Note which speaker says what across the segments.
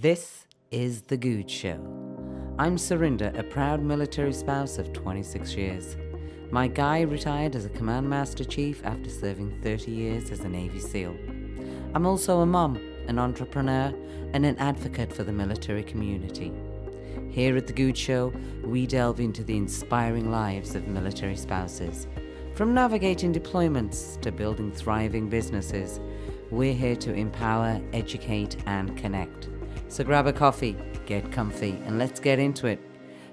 Speaker 1: This is The Goode Show. I'm Surinder, a proud military spouse of 26 years. My guy retired as a Command Master Chief after serving 30 years as a Navy SEAL. I'm also a mom, an entrepreneur, and an advocate for the military community. Here at The Goode Show, we delve into the inspiring lives of military spouses. From navigating deployments to building thriving businesses, we're here to empower, educate, and connect. So grab a coffee, get comfy, and let's get into it,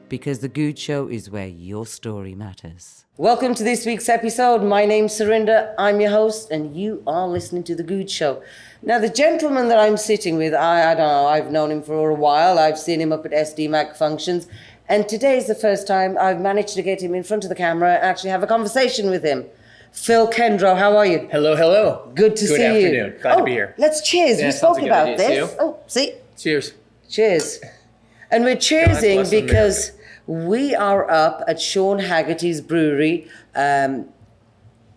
Speaker 1: because The Goode Show is where your story matters. Welcome to this week's episode. My name's Surinder, I'm your host, and you are listening to The Goode Show. Now, the gentleman that I'm sitting with, I don't know, I've known him for a while. I've seen him up at SDMAC functions, and today is the first time I've managed to get him in front of the camera and actually have a conversation with him. Phil Kendro, how are you?
Speaker 2: Hello, hello.
Speaker 1: Good to see you.
Speaker 2: Good afternoon. Glad to be here.
Speaker 1: Let's cheers.
Speaker 2: Yeah,
Speaker 1: we spoke about this.
Speaker 2: See you.
Speaker 1: Oh, see?
Speaker 2: Cheers.
Speaker 1: Cheers. And we're cheersing because we are up at Sean Haggerty's brewery,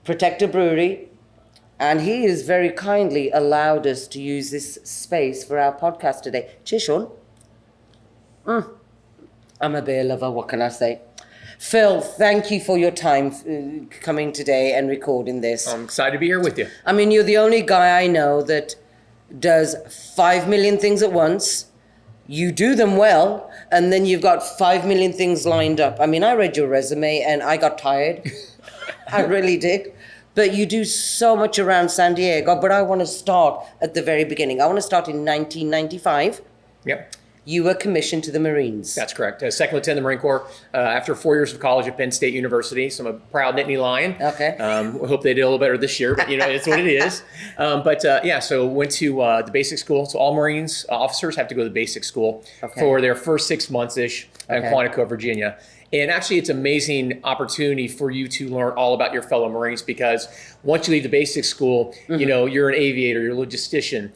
Speaker 1: Protector Brewery, and he has very kindly allowed us to use this space for our podcast today. Cheers, Sean. I'm a beer lover, what can I say? Phil, thank you for your time coming today and recording this.
Speaker 2: I'm excited to be here with you.
Speaker 1: I mean, you're the only guy I know that does 5 million things at once. You do them well, and then you've got 5 million things lined up. I mean, I read your resume and I got tired. I really did. But you do so much around San Diego. But I want to start at the very beginning. I want to start in 1995.
Speaker 2: Yep.
Speaker 1: You were commissioned to the Marines.
Speaker 2: That's correct. Second Lieutenant of the Marine Corps after 4 years of college at Penn State University. So I'm a proud Nittany Lion.
Speaker 1: Okay.
Speaker 2: I hope they did a little better this year, but you know, it's what it is. So went to the basic school. So all Marines officers have to go to the basic school for their first 6 months-ish in Quantico, Virginia. And actually, it's an amazing opportunity for you to learn all about your fellow Marines, because once you leave the basic school, you know, you're an aviator, you're a logistician,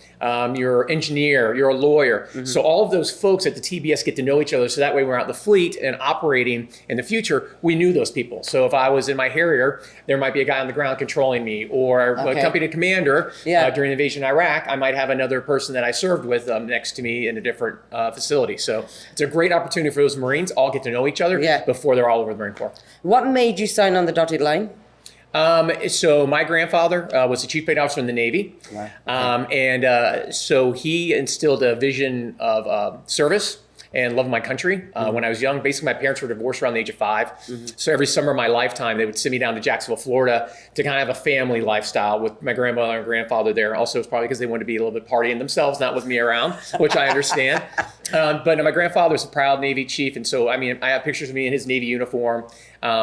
Speaker 2: you're an engineer, you're a lawyer. So all of those folks at the TBS get to know each other. So that way, when we're out in the fleet and operating in the future, we knew those people. So if I was in my Harrier, there might be a guy on the ground controlling me, or a company commander during the invasion of Iraq. I might have another person that I served with next to me in a different facility. So it's a great opportunity for those Marines all get to know each other before they're all over the Marine Corps.
Speaker 1: What made you sign on the dotted line?
Speaker 2: So my grandfather was the chief petty officer in the Navy. So he instilled a vision of service and love of my country. When I was young, basically my parents were divorced around the age of 5. So every summer of my lifetime, they would send me down to Jacksonville, Florida to kind of have a family lifestyle with my grandmother and grandfather there. Also, it's probably because they wanted to be a little bit partying themselves, not with me around, which I understand. But my grandfather was a proud Navy chief. And so, I mean, I have pictures of me in his Navy uniform.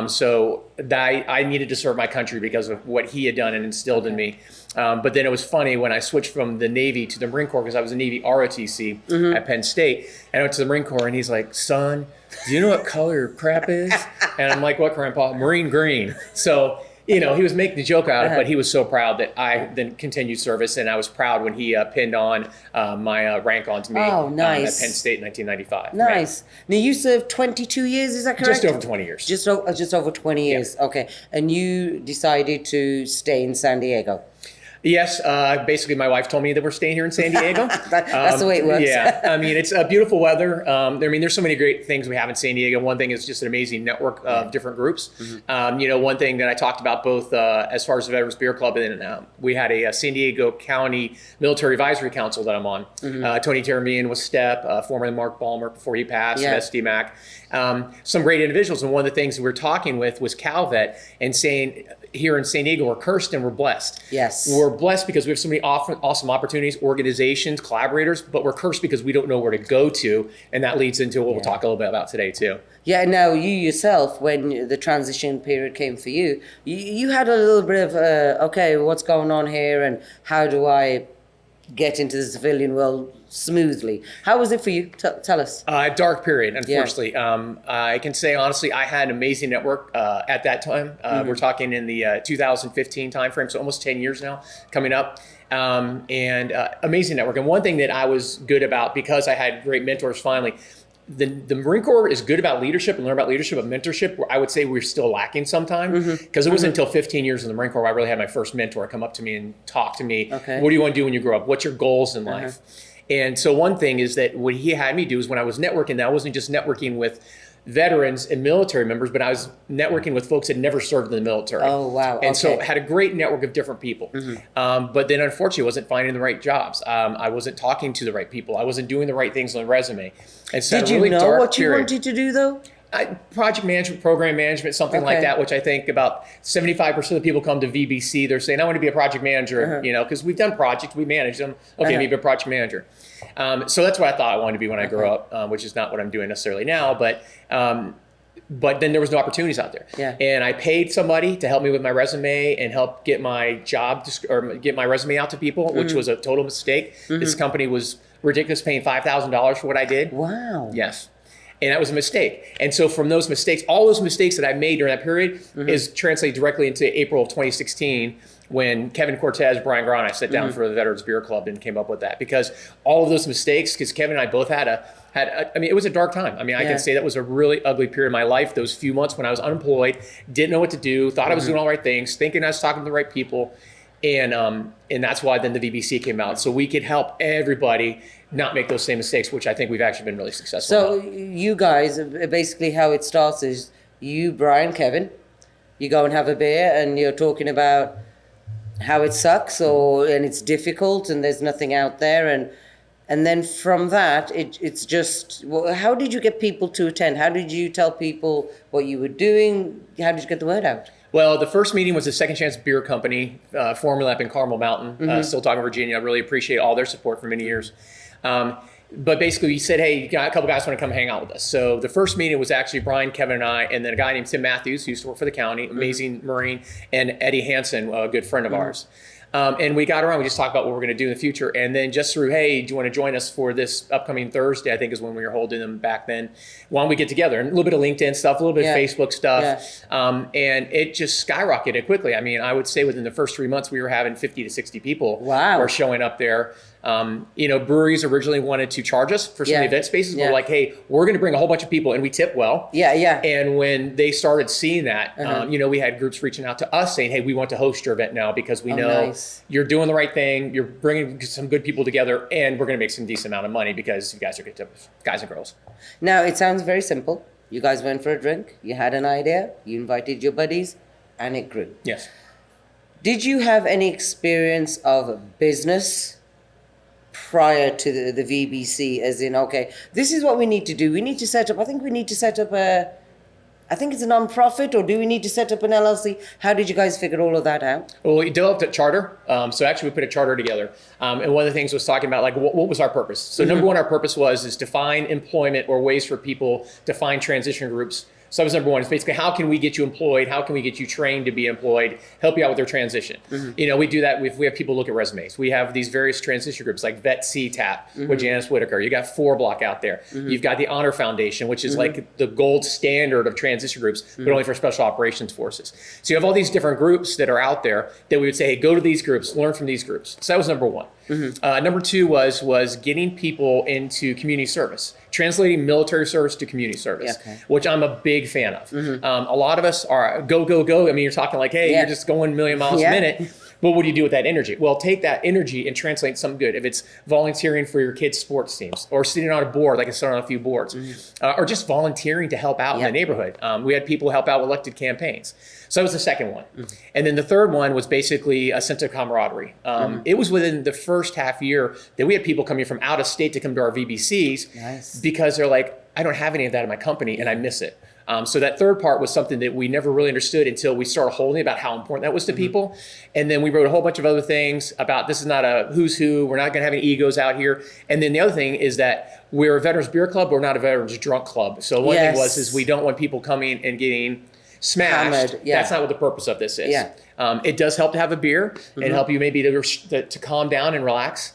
Speaker 2: So that I needed to serve my country because of what he had done and instilled in me. But then it was funny when I switched from the Navy to the Marine Corps, because I was a Navy ROTC at Penn State. And I went to the Marine Corps, and he's like, "Son, do you know what color your crap is?" And I'm like, "What, Grandpa?" "Marine green." So, you know, he was making the joke out of it, but he was so proud that I then continued service. And I was proud when he pinned on my rank onto me at Penn State in 1995.
Speaker 1: Nice. Now, you served 22 years, is that correct?
Speaker 2: Just over 20 years.
Speaker 1: Just over 20 years, okay. And you decided to stay in San Diego.
Speaker 2: Yes, basically my wife told me that we're staying here in San Diego.
Speaker 1: That's the way it works.
Speaker 2: Yeah, I mean, it's beautiful weather. I mean, there's so many great things we have in San Diego. One thing is just an amazing network of different groups. You know, one thing that I talked about both as far as the Veterans Beer Club, and we had a San Diego County Military Advisory Council that I'm on. Tony Teramian was STEP, formerly Mark Ballmer before he passed, SDMAC. Some great individuals, and one of the things we were talking with was CalVet, and saying, here in San Diego, we're cursed and we're blessed.
Speaker 1: Yes.
Speaker 2: We're blessed because we have so many awesome opportunities, organizations, collaborators, but we're cursed because we don't know where to go to. And that leads into what we'll talk a little bit about today too.
Speaker 1: Yeah, now you yourself, when the transition period came for you, you had a little bit of, okay, what's going on here and how do I get into the civilian world smoothly? How was it for you? Tell us.
Speaker 2: Dark period, unfortunately. I can say honestly, I had an amazing network at that time. We're talking in the 2015 timeframe, so almost 10 years now coming up. And amazing network. And one thing that I was good about, because I had great mentors finally, the Marine Corps is good about leadership and learn about leadership, but mentorship, I would say we're still lacking sometimes, because it wasn't until 15 years in the Marine Corps where I really had my first mentor come up to me and talk to me. What do you want to do when you grow up? What's your goals in life? And so one thing is that what he had me do is when I was networking, I wasn't just networking with veterans and military members, but I was networking with folks that had never served in the military.
Speaker 1: Oh, wow.
Speaker 2: And so I had a great network of different people. But then unfortunately, I wasn't finding the right jobs. I wasn't talking to the right people. I wasn't doing the right things on the resume. And so
Speaker 1: Did you know what you wanted to do, though?
Speaker 2: Project management, program management, something like that, which I think about 75% of the people come to VBC, they're saying, I want to be a project manager, because we've done projects, we manage them. Okay, maybe a project manager. So that's what I thought I wanted to be when I grew up, which is not what I'm doing necessarily now, but then there was no opportunities out there. And I paid somebody to help me with my resume and help get my get my resume out to people, which was a total mistake. This company was ridiculous, paying $5,000 for what I did.
Speaker 1: Wow.
Speaker 2: Yes. And that was a mistake. And so from those mistakes, all those mistakes that I made during that period is translated directly into April of 2016 when Kevin Cortez, Brian Grant, and I sat down for the Veterans Beer Club and came up with that. Because all of those mistakes, because Kevin and I both had I mean, it was a dark time. I mean, I can say that was a really ugly period of my life. Those few months when I was unemployed, didn't know what to do, thought I was doing all the right things, thinking I was talking to the right people. And that's why then the VBC came out. So we could help everybody not make those same mistakes, which I think we've actually been really successful
Speaker 1: So
Speaker 2: about.
Speaker 1: you guys, basically how it starts is you, Brian, Kevin, you go and have a beer and you're talking about how it sucks and it's difficult and there's nothing out there. And then from that, it's just, well, how did you get people to attend? How did you tell people what you were doing? How did you get the word out?
Speaker 2: Well, the first meeting was the Second Chance Beer Company, formerly up in Carmel Mountain, still talking Virginia. I really appreciate all their support for many years. But basically, we said, hey, a couple guys want to come hang out with us. So the first meeting was actually Brian, Kevin, and I, and then a guy named Tim Matthews, who used to work for the county, amazing Marine, and Eddie Hansen, a good friend of ours. And we got around, we just talked about what we're going to do in the future. And then just through, hey, do you want to join us for this upcoming Thursday, I think is when we were holding them back then. Why don't we get together? And a little bit of LinkedIn stuff, a little bit of Facebook stuff. And it just skyrocketed quickly. I mean, I would say within the first 3 months, we were having 50 to 60 people who were showing up there. Breweries originally wanted to charge us for some of the event spaces. We're like, hey, we're going to bring a whole bunch of people, and we tip well. And when they started seeing that, we had groups reaching out to us saying, hey, we want to host your event now because we know you're doing the right thing. You're bringing some good people together, and we're going to make some decent amount of money because you guys are good tippers, guys and girls.
Speaker 1: Now, it sounds very simple. You guys went for a drink. You had an idea. You invited your buddies, and it grew.
Speaker 2: Yes.
Speaker 1: Did you have any experience of business prior to the VBC, as in, okay, this is what we need to do. We need to set up, I think it's a non-profit, or do we need to set up an LLC? How did you guys figure all of that out?
Speaker 2: Well, we developed a charter. So actually we put a charter together. And one of the things was talking about, like, what was our purpose? So number one, our purpose is to find employment or ways for people to find transition groups. So that was number one. It's basically, how can we get you employed? How can we get you trained to be employed? Help you out with their transition. We do that. We have people look at resumes. We have these various transition groups like Vet CTAP with Janice Whitaker. You got 4 Block out there. You've got the Honor Foundation, which is like the gold standard of transition groups, but only for special operations forces. So you have all these different groups that are out there that we would say, hey, go to these groups, learn from these groups. So that was number one. Number two was getting people into community service, translating military service to community service, which I'm a big fan of. A lot of us are go, go, go. I mean, you're talking like, hey, you're just going a million miles a minute. But what do you do with that energy? Well, take that energy and translate something good. If it's volunteering for your kids' sports teams, or sitting on a board, like I sit on a few boards, or just volunteering to help out in the neighborhood. We had people help out with elected campaigns. So that was the second one. And then the third one was basically a sense of camaraderie. It was within the first half year that we had people coming from out of state to come to our VBCs because they're like, I don't have any of that in my company and I miss it. So that third part was something that we never really understood until we started holding about how important that was to people. And then we wrote a whole bunch of other things about this is not a who's who. We're not going to have any egos out here. And then the other thing is that we're a Veterans Beer Club. We're not a Veterans Drunk Club. So one thing is we don't want people coming and getting smashed. That's not what the purpose of this is. It does help to have a beer and help you maybe to calm down and relax.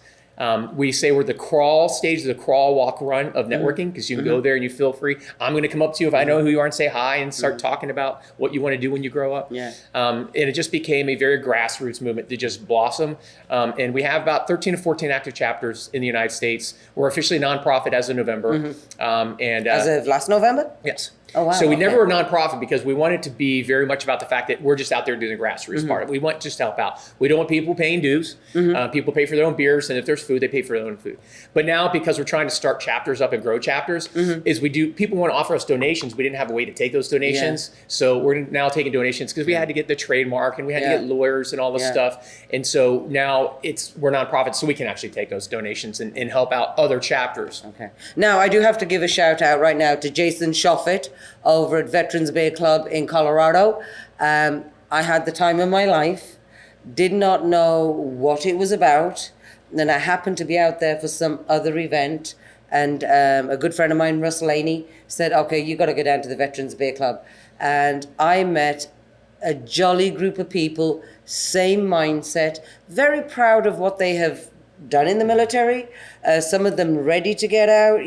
Speaker 2: We say we're the crawl stage, the crawl, walk, run of networking, because you can go there and you feel free. I'm going to come up to you if I know who you are and say hi and start talking about what you want to do when you grow up. And it just became a very grassroots movement that just blossomed. And we have about 13 to 14 active chapters in the United States. We're officially nonprofit as of November.
Speaker 1: As of last November?
Speaker 2: Yes.
Speaker 1: Oh, wow.
Speaker 2: So we
Speaker 1: Okay.
Speaker 2: never were a nonprofit because we wanted to be very much about the fact that we're just out there doing the grassroots part of it. We want just to help out. We don't want people paying dues. People pay for their own beers, and if there's food, they pay for their own food. But now, because we're trying to start chapters up and grow chapters, is people want to offer us donations. We didn't have a way to take those donations. So we're now taking donations because we had to get the trademark and we had to get lawyers and all this stuff. And so now we're nonprofits, so we can actually take those donations and help out other chapters.
Speaker 1: Okay. Now, I do have to give a shout out right now to Jason Shoffett over at Veterans Bay Club in Colorado. I had the time of my life, did not know what it was about. Then I happened to be out there for some other event, and a good friend of mine, Russ Laney, said, okay, you got to go down to the Veterans Bay Club. And I met a jolly group of people, same mindset, very proud of what they have done in the military. Some of them ready to get out,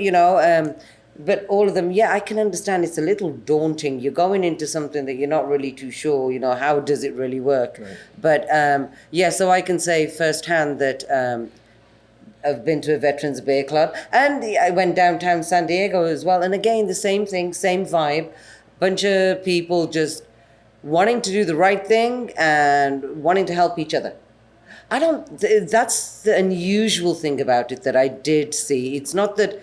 Speaker 1: but all of them, I can understand it's a little daunting. You're going into something that you're not really too sure, how does it really work? Right. But so I can say firsthand that I've been to a Veterans Bay Club, and I went downtown San Diego as well. And again, the same thing, same vibe, bunch of people just wanting to do the right thing and wanting to help each other. That's the unusual thing about it that I did see. It's not that,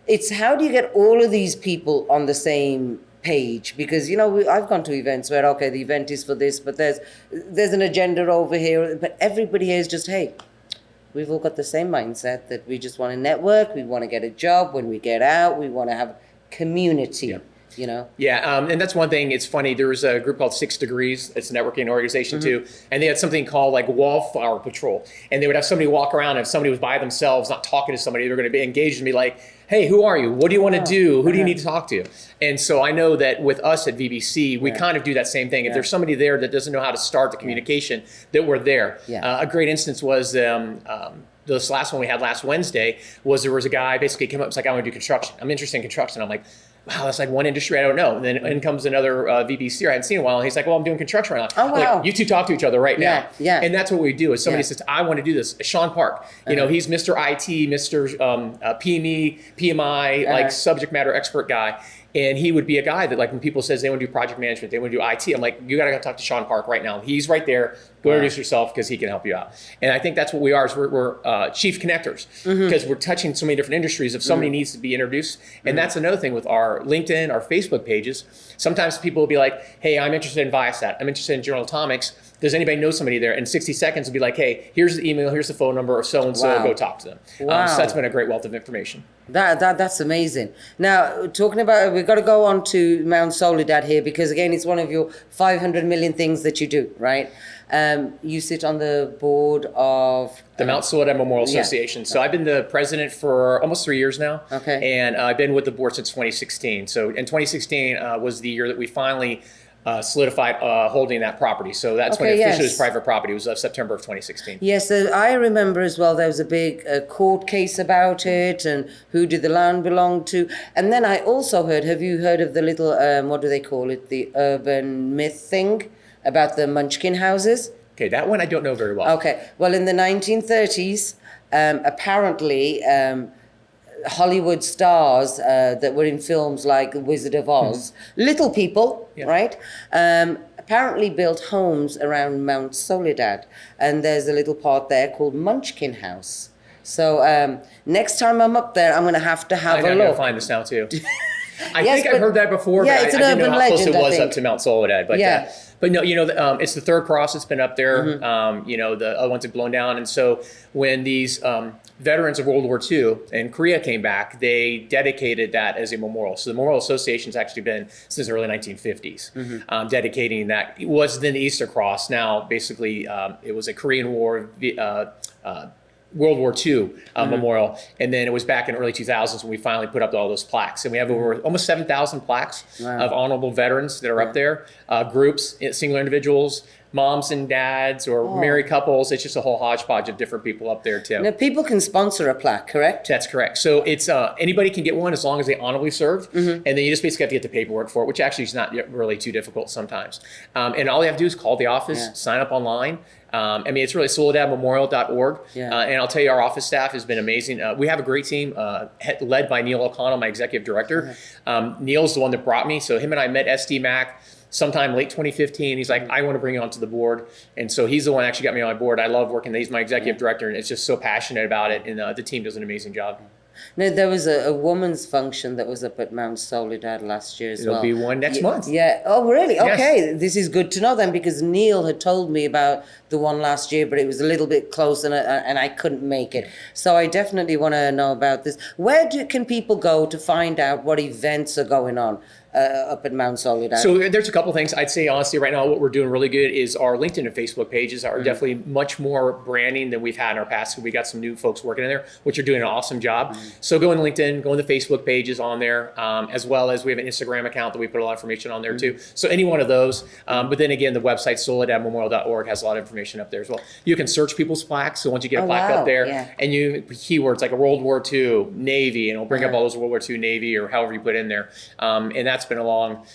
Speaker 1: it's how do you get all of these people on the same page? Because, I've gone to events where, okay, the event is for this, but there's an agenda over here, but everybody here is just, hey, we've all got the same mindset that we just want to network, we want to get a job when we get out, we want to have community. Yeah,
Speaker 2: and that's one thing. It's funny. There was a group called 6 Degrees. It's a networking organization too, and they had something called like Wallflower Patrol. And they would have somebody walk around, and if somebody was by themselves, not talking to somebody, they're going to be engaged and be like, "Hey, who are you? What do you want to do? Who do you need to talk to?" And so I know that with us at VBC, we kind of do that same thing. If there's somebody there that doesn't know how to start the communication, that we're there. A great instance was. This last one we had last Wednesday there was a guy basically came up and was like, I want to do construction. I'm interested in construction. I'm like, wow, that's like one industry I don't know. And then in comes another VBC I hadn't seen in a while. And he's like, well, I'm doing construction right now.
Speaker 1: Oh, wow.
Speaker 2: Like, you two talk to each other right now.
Speaker 1: Yeah.
Speaker 2: And that's what we do. Is somebody says, I want to do this. Sean Park, he's Mr. IT, Mr. PME, PMI, like subject matter expert guy. And he would be a guy that, like, when people says they want to do project management, they want to do IT, I'm like, you got to go talk to Sean Park right now. He's right there. Go introduce yourself because he can help you out. And I think that's what we are. Is we're chief connectors because we're touching so many different industries. If somebody needs to be introduced, and that's another thing with our LinkedIn, our Facebook pages. Sometimes people will be like, hey, I'm interested in Viasat. I'm interested in General Atomics. Does anybody know somebody there? In 60 seconds, will be like, hey, here's the email, here's the phone number of so-and-so, go talk to them.
Speaker 1: Wow.
Speaker 2: So that's been a great wealth of information.
Speaker 1: That's amazing. Now, talking about, we've got to go on to Mount Soledad here because, again, it's one of your 500 million things that you do, right? You sit on the board of...
Speaker 2: The Mount Soledad Memorial Association. So I've been the president for almost 3 years now.
Speaker 1: Okay.
Speaker 2: And I've been with the board since 2016. So in 2016 was the year that we finally solidified holding that property. So that's when it officially was private property. It was September of 2016.
Speaker 1: Yes, I remember as well there was a big court case about it and who did the land belong to. And then I also heard, have you heard of the little, what do they call it, the urban myth thing about the Munchkin houses?
Speaker 2: Okay, that one I don't know very well.
Speaker 1: Okay, well in the 1930s, apparently Hollywood stars that were in films like The Wizard of Oz, little people, right? Apparently built homes around Mount Soledad. And there's a little part there called Munchkin House. So next time I'm up there, I'm going to have a look.
Speaker 2: I gotta find this now too. I think I've heard that before, but
Speaker 1: it's
Speaker 2: I
Speaker 1: an
Speaker 2: didn't know
Speaker 1: urban
Speaker 2: how close
Speaker 1: legend,
Speaker 2: it was up to Mount Soledad. But no, it's the third cross that's been up there. The other ones have blown down. And so when these veterans of World War II and Korea came back, they dedicated that as a memorial. So the Memorial Association's actually been since the early 1950s, dedicating that. It was then the Easter Cross. Now, basically, it was a Korean War, World War II memorial, and then it was back in the early 2000s when we finally put up all those plaques. And we have over almost 7,000 plaques of honorable veterans that are up there, groups, single individuals, moms and dads or married couples. It's just a whole hodgepodge of different people up there too.
Speaker 3: Now, people can sponsor a plaque, correct?
Speaker 2: That's correct. So it's anybody can get one as long as they honorably served, and then you just basically have to get the paperwork for it, which actually is not really too difficult sometimes. And all you have to do is call the office, sign up online. I mean, it's really soledadmemorial.org. And I'll tell you, our office staff has been amazing. We have a great team led by Neil O'Connell, my executive director. Neil's the one that brought me. So him and I met SD Mac sometime late 2015. He's like, I want to bring you onto the board. And so he's the one that actually got me on board. I love working. He's my executive director, and it's just so passionate about it. And the team does an amazing job.
Speaker 3: Now, there was a woman's function that was up at Mount Soledad last year as well.
Speaker 2: There'll be one next month.
Speaker 3: Yeah. Oh, really?
Speaker 2: Yes.
Speaker 3: Okay. This is good to know then, because Neil had told me about the one last year, but it was a little bit close and I couldn't make it. So I definitely want to know about this. Where can people go to find out what events are going on up at Mount Soledad?
Speaker 2: So there's a couple things. I'd say honestly right now what we're doing really good is our LinkedIn and Facebook pages are definitely much more branding than we've had in our past. So we got some new folks working in there, which are doing an awesome job. So go on LinkedIn, go on the Facebook pages on there, as well as we have an Instagram account that we put a lot of information on there too. So any one of those. But then again, the website soledadmemorial.org has a lot of information up there as well. You can search people's plaques. So once you get a plaque up there and you keywords like a World War II, Navy, and it'll bring up all those World War II, Navy, or however you put in there. And that's been a long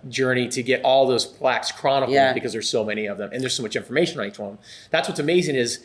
Speaker 2: journey to get all those plaques chronicled because there's so many of them and there's so much information on each one. That's what's amazing is,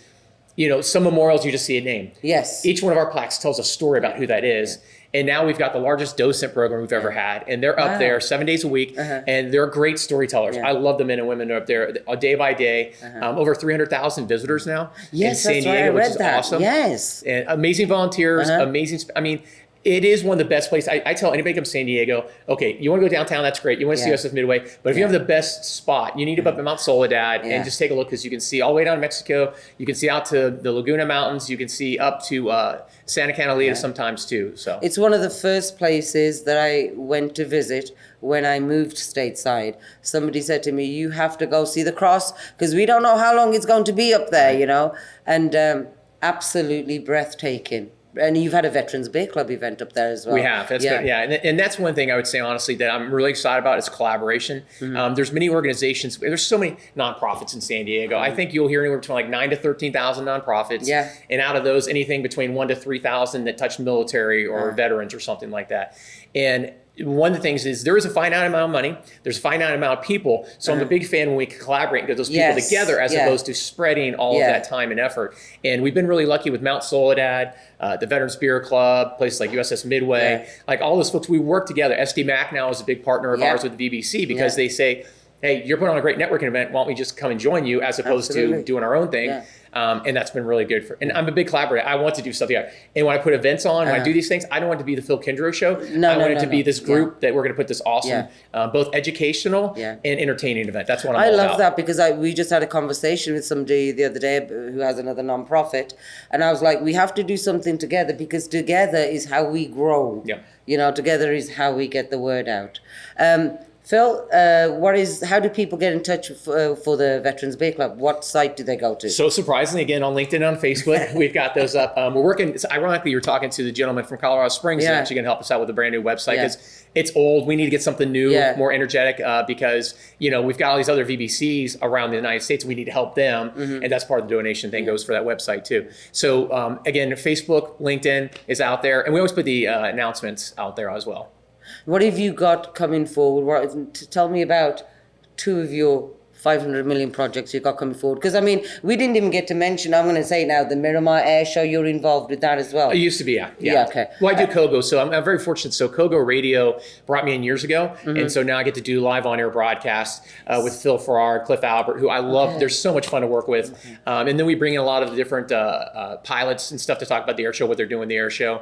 Speaker 2: you know, some memorials you just see a name.
Speaker 3: Yes.
Speaker 2: Each one of our plaques tells a story about who that is. And now we've got the largest docent program we've ever had. And they're up there 7 days a week. And they're great storytellers. I love the men and women who are up there day by day. Over 300,000 visitors now in San Diego, which is awesome.
Speaker 3: Yes.
Speaker 2: And amazing volunteers, amazing. I mean, it is one of the best places. I tell anybody come to San Diego, okay, you want to go downtown, that's great. You want to see USS Midway. But if you have the best spot, you need to go up to Mount Soledad and just take a look, because you can see all the way down to Mexico. You can see out to the Laguna Mountains. You can see up to Santa Catalina sometimes too. So
Speaker 3: it's one of the first places that I went to visit when I moved stateside. Somebody said to me, you have to go see the cross, because we don't know how long it's going to be up there, you know. And absolutely breathtaking. And you've had a Veterans Bay Club event up there as well.
Speaker 2: We have. That's good. And that's one thing I would say, honestly, that I'm really excited about is collaboration. There's many organizations. There's so many nonprofits in San Diego. I think you'll hear anywhere between like 9,000 to 13,000 nonprofits. And out of those, anything between 1,000 to 3,000 that touch military or veterans or something like that. And one of the things is there is a finite amount of money. There's a finite amount of people. So I'm a big fan when we can collaborate and get those people together as opposed to spreading all of that time and effort. And we've been really lucky with Mount Soledad, the Veterans Beer Club, places like USS Midway, like all those folks. We work together. SD Mac now is a big partner of ours with the VBC because they say, hey, you're putting on a great networking event. Why don't we just come and join you as opposed to doing our own thing? And that's been really good. And I'm a big collaborator. I want to do stuff together. And when I put events on, when I do these things, I don't want it to be the Phil Kendro show. I want it to be this group that we're going to put this awesome, both educational and entertaining event. That's what I'm all about.
Speaker 3: I love that, because we just had a conversation with somebody the other day who has another nonprofit. And I was like, we have to do something together, because together is how we grow. You know, together is how we get the word out. Phil, how do people get in touch for the Veterans Bay Club? What site do they go to?
Speaker 2: So surprisingly, again, on LinkedIn and on Facebook, we've got those up. We're working, ironically, you're talking to the gentleman from Colorado Springs who's actually going to help us out with a brand new website, because it's old. We need to get something new, more energetic, because, you know, we've got all these other VBCs around the United States. We need to help them. And that's part of the donation thing goes for that website too. So again, Facebook, LinkedIn is out there. And we always put the announcements out there as well.
Speaker 3: What have you got coming forward? Tell me about two of your 500 million projects you got coming forward. Because, I mean, we didn't even get to mention, I'm going to say it now, the Miramar Air Show, you're involved with that as well.
Speaker 2: It used to be, yeah.
Speaker 3: Okay.
Speaker 2: Well, I do Kogo, so I'm very fortunate. So Kogo Radio brought me in years ago, and so now I get to do live on-air broadcasts with Phil Farrar, Cliff Albert, who I love. They're so much fun to work with. And then we bring in a lot of the different pilots and stuff to talk about the air show, what they're doing the air show.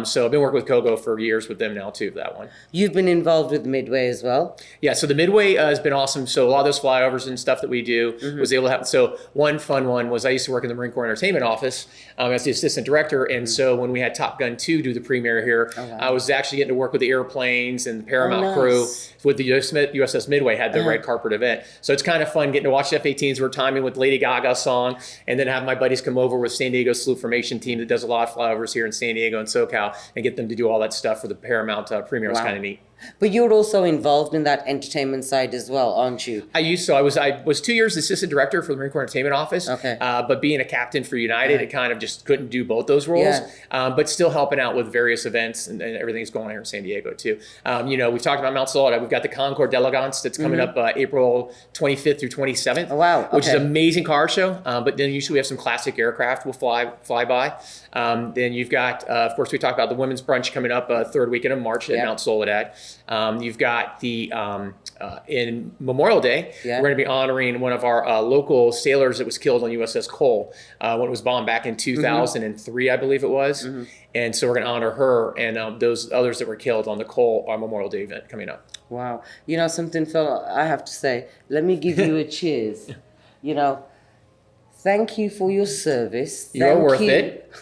Speaker 2: So I've been working with Kogo for years with them now, too, for that one.
Speaker 3: You've been involved with Midway as well?
Speaker 2: Yeah, so the Midway has been awesome. So a lot of those flyovers and stuff that we do was able to have. So one fun one was I used to work in the Marine Corps Entertainment Office as the assistant director. And so when we had Top Gun 2 do the premiere here, I was actually getting to work with the airplanes and the Paramount crew with the USS Midway had the red carpet event. So it's kind of fun getting to watch the F-18s. We're timing with Lady Gaga's song, and then have my buddies come over with San Diego Salute Formation team that does a lot of flyovers here in San Diego and SoCal, and get them to do all that stuff for the Paramount premiere. It's kind of neat.
Speaker 3: But you're also involved in that entertainment side as well, aren't you?
Speaker 2: I used to. I was 2 years assistant director for the Marine Corps Entertainment Office.
Speaker 3: Okay.
Speaker 2: But being a captain for United, it kind of just couldn't do both those roles. But still helping out with various events and everything that's going on here in San Diego too. We've talked about Mount Soledad. We've got the Concord d'Elegance that's coming up April 25th through 27th.
Speaker 3: Oh, wow.
Speaker 2: Which is an amazing car show. But then usually we have some classic aircraft we'll fly by. Then you've got, of course, we talked about the women's brunch coming up third weekend of March at Mount Soledad. You've got the in Memorial Day, we're going to be honoring one of our local sailors that was killed on USS Cole when it was bombed back in 2003, I believe it was. And so we're going to honor her and those others that were killed on the Cole Memorial Day event coming up.
Speaker 3: Wow. You know something, Phil, I have to say, let me give you a cheers. Thank you for your service.
Speaker 2: You're worth it.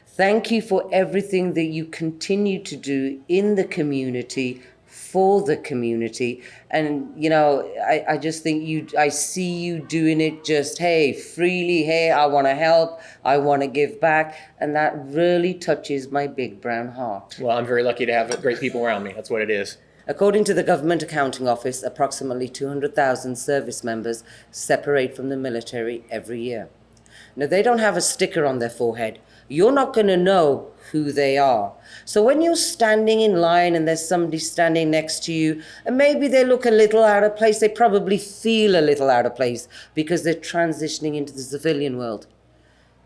Speaker 3: Thank you for everything that you continue to do in the community, for the community. And, I just think I see you doing it just, hey, freely, hey, I want to help, I want to give back. And that really touches my big brown heart.
Speaker 2: Well, I'm very lucky to have great people around me. That's what it is.
Speaker 3: According to the Government Accounting Office, approximately 200,000 service members separate from the military every year. Now, they don't have a sticker on their forehead. You're not going to know who they are. So when you're standing in line and there's somebody standing next to you, and maybe they look a little out of place, they probably feel a little out of place because they're transitioning into the civilian world.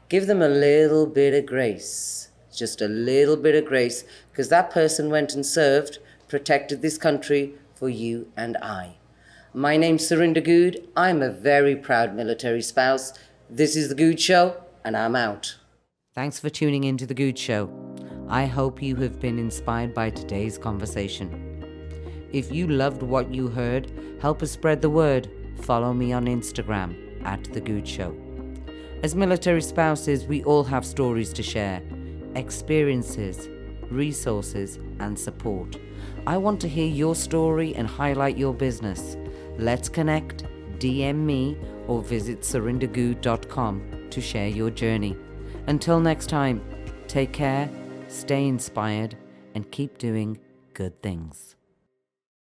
Speaker 3: Give them a little bit of grace, just a little bit of grace, because that person went and served, protected this country for you and I. My name's Surinder Goode. I'm a very proud military spouse. This is The Goode Show, and I'm out.
Speaker 1: Thanks for tuning in to The Goode Show. I hope you have been inspired by today's conversation. If you loved what you heard, help us spread the word. Follow me on Instagram @The Goode Show. As military spouses, we all have stories to share, experiences, resources, and support. I want to hear your story and highlight your business. Let's connect, DM me, or visit surindergoode.com to share your journey. Until next time, take care, stay inspired, and keep doing good things.